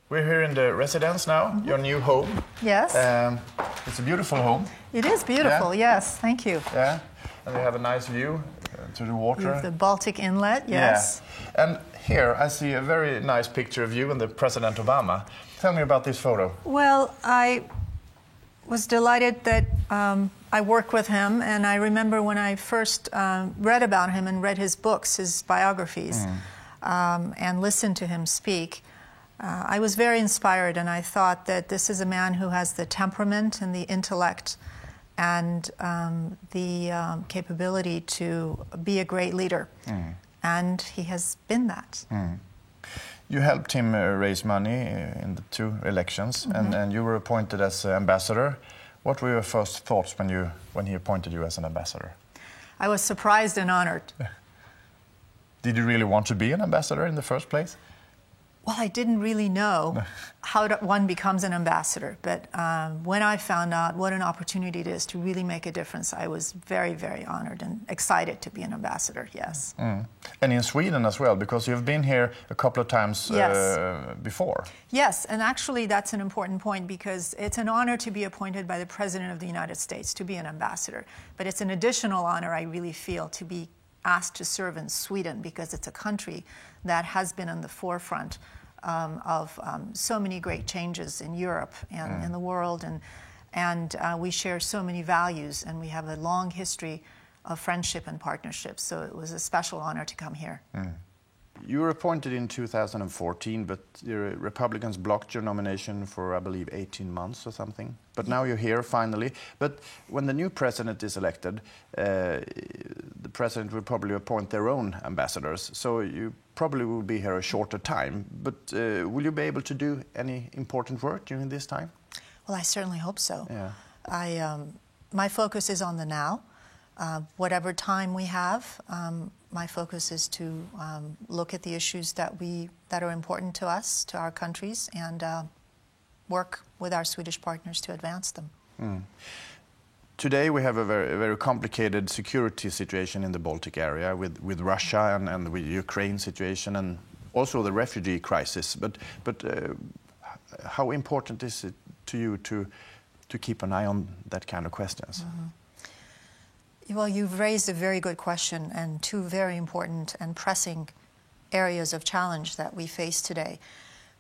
We're here in the residence now, your new home. Yes. It's a beautiful home. It is beautiful, yes, thank you. Yeah, and we have a nice view to the water. With the Baltic Inlet, yes. Yeah. And here I see a very nice picture of you and the President Obama. Tell me about this photo. Well, I was delighted that I work with him, and I remember when I first read about him and read his books, his biographies, and listened to him speak, I was very inspired, and I thought that this is a man who has the temperament and the intellect and the capability to be a great leader. And he has been that. You helped him raise money in the 2 elections, and you were appointed as ambassador. What were your first thoughts when he appointed you as an ambassador? I was surprised and honored. Did you really want to be an ambassador in the first place? Well, I didn't really know how one becomes an ambassador, but when I found out what an opportunity it is to really make a difference, I was very, very honored and excited to be an ambassador, yes. And in Sweden as well, because you've been here a couple of times before. Yes, and actually that's an important point, because it's an honor to be appointed by the President of the United States to be an ambassador, but it's an additional honor, I really feel, to be asked to serve in Sweden, because it's a country that has been on the forefront of so many great changes in Europe and in the world, and we share so many values, and we have a long history of friendship and partnership, so it was a special honor to come here. You were appointed in 2014, but the Republicans blocked your nomination for, I believe, 18 months or something. But now you're here, finally. But when the new president is elected, the president will probably appoint their own ambassadors. So you probably will be here a shorter time. But will you be able to do any important work during this time? Well, I certainly hope so. Yeah. My focus is on the now. Whatever time we have, my focus is to look at the issues that are important to us, to our countries, and work with our Swedish partners to advance them. Today we have a very complicated security situation in the Baltic area with Russia and with Ukraine situation, and also the refugee crisis. But how important is it to you to keep an eye on that kind of questions? Well, you've raised a very good question, and 2 very important and pressing areas of challenge that we face today.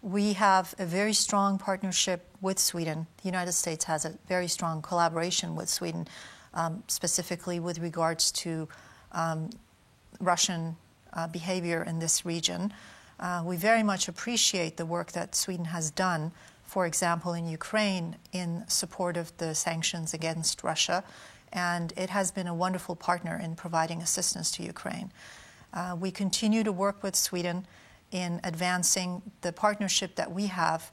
We have a very strong partnership with Sweden. The United States has a very strong collaboration with Sweden, specifically with regards to Russian behavior in this region. We very much appreciate the work that Sweden has done, for example, in Ukraine, in support of the sanctions against Russia. And it has been a wonderful partner in providing assistance to Ukraine. We continue to work with Sweden in advancing the partnership that we have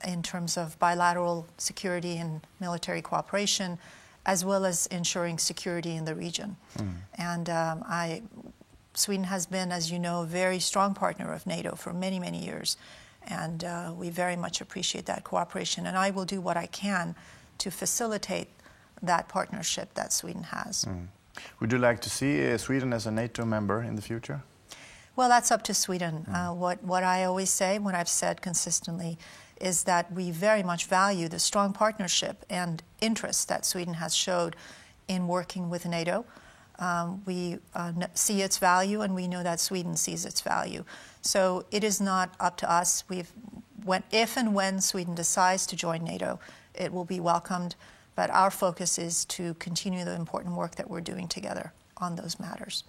in terms of bilateral security and military cooperation, as well as ensuring security in the region. And Sweden has been, as you know, a very strong partner of NATO for many, many years. And we very much appreciate that cooperation. And I will do what I can to facilitate that partnership that Sweden has. Would you like to see Sweden as a NATO member in the future? Well, that's up to Sweden. What I always say, what I've said consistently, is that we very much value the strong partnership and interest that Sweden has showed in working with NATO. We see its value, and we know that Sweden sees its value. So it is not up to us. If and when Sweden decides to join NATO, it will be welcomed. But our focus is to continue the important work that we're doing together on those matters.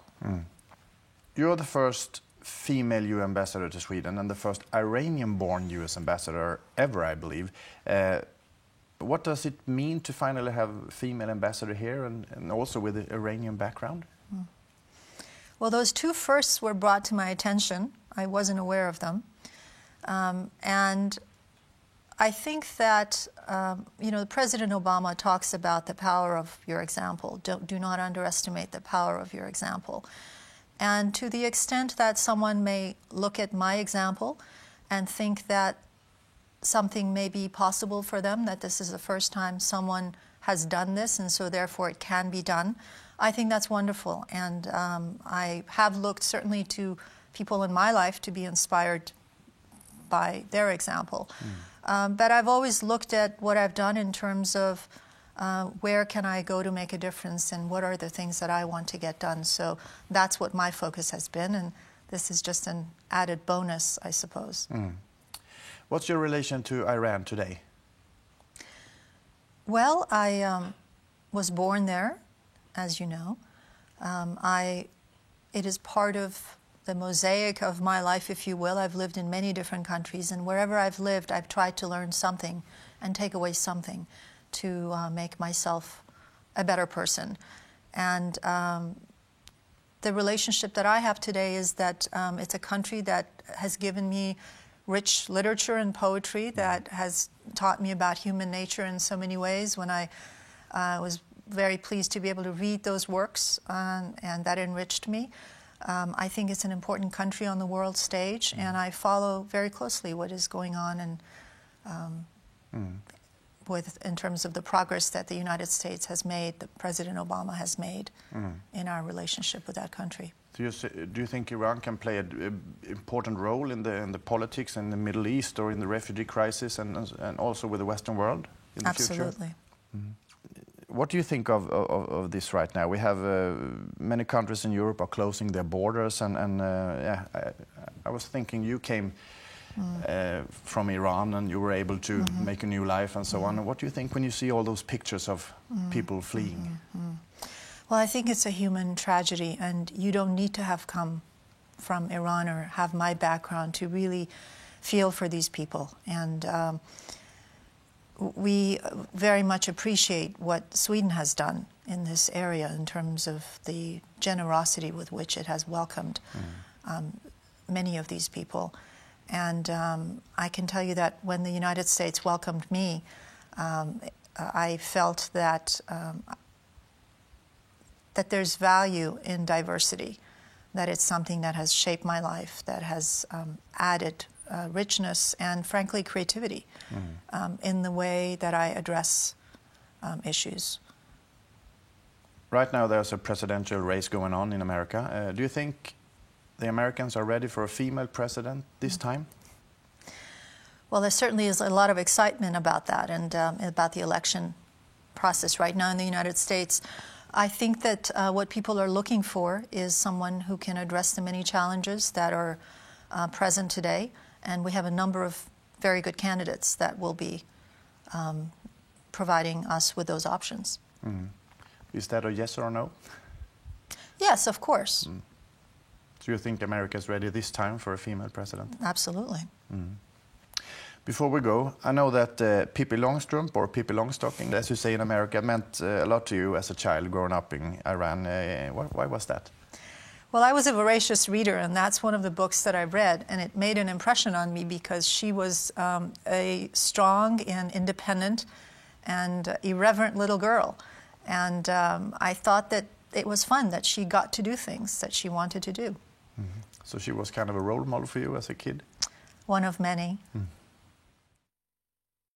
You're the first female EU ambassador to Sweden and the first Iranian-born US ambassador ever, I believe. What does it mean to finally have a female ambassador here and also with an Iranian background? Well, those 2 firsts were brought to my attention. I wasn't aware of them. And I think that, President Obama talks about the power of your example. Do not underestimate the power of your example. And to the extent that someone may look at my example and think that something may be possible for them, that this is the first time someone has done this, and so therefore it can be done, I think that's wonderful. And I have looked certainly to people in my life to be inspired by their example. But I've always looked at what I've done in terms of where can I go to make a difference and what are the things that I want to get done. So that's what my focus has been, and this is just an added bonus, I suppose. What's your relation to Iran today? Well, I was born there, as you know. It is part of the mosaic of my life, if you will. I've lived in many different countries, and wherever I've lived, I've tried to learn something and take away something to make myself a better person. And the relationship that I have today is that it's a country that has given me rich literature and poetry, that has taught me about human nature in so many ways. When I was very pleased to be able to read those works, and that enriched me. I think it's an important country on the world stage, and I follow very closely what is going on and in terms of the progress that the United States has made, that President Obama has made in our relationship with that country. Do you think Iran can play an important role in the politics in the Middle East or in the refugee crisis and also with the Western world in the future? Absolutely. What do you think of this right now? We have many countries in Europe are closing their borders, and I was thinking you came from Iran and you were able to make a new life and so on. What do you think when you see all those pictures of people fleeing? Well, I think it's a human tragedy, and you don't need to have come from Iran or have my background to really feel for these people. And we very much appreciate what Sweden has done in this area in terms of the generosity with which it has welcomed many of these people. And I can tell you that when the United States welcomed me, I felt that that there's value in diversity, that it's something that has shaped my life, that has added richness and, frankly, creativity in the way that I address issues. Right now there's a presidential race going on in America. Do you think the Americans are ready for a female president this time? Well, there certainly is a lot of excitement about that and about the election process right now in the United States. I think that what people are looking for is someone who can address the many challenges that are present today, and we have a number of very good candidates that will be providing us with those options. Is that a yes or a no? Yes, of course. Do you think America is ready this time for a female president? Absolutely. Before we go, I know that Pippi Longstrump or Pippi Longstocking, as you say in America, meant a lot to you as a child growing up in Iran. Why was that? Well, I was a voracious reader, and that's one of the books that I read, and it made an impression on me because she was a strong and independent and irreverent little girl. And I thought that it was fun that she got to do things that she wanted to do. So she was kind of a role model for you as a kid? One of many.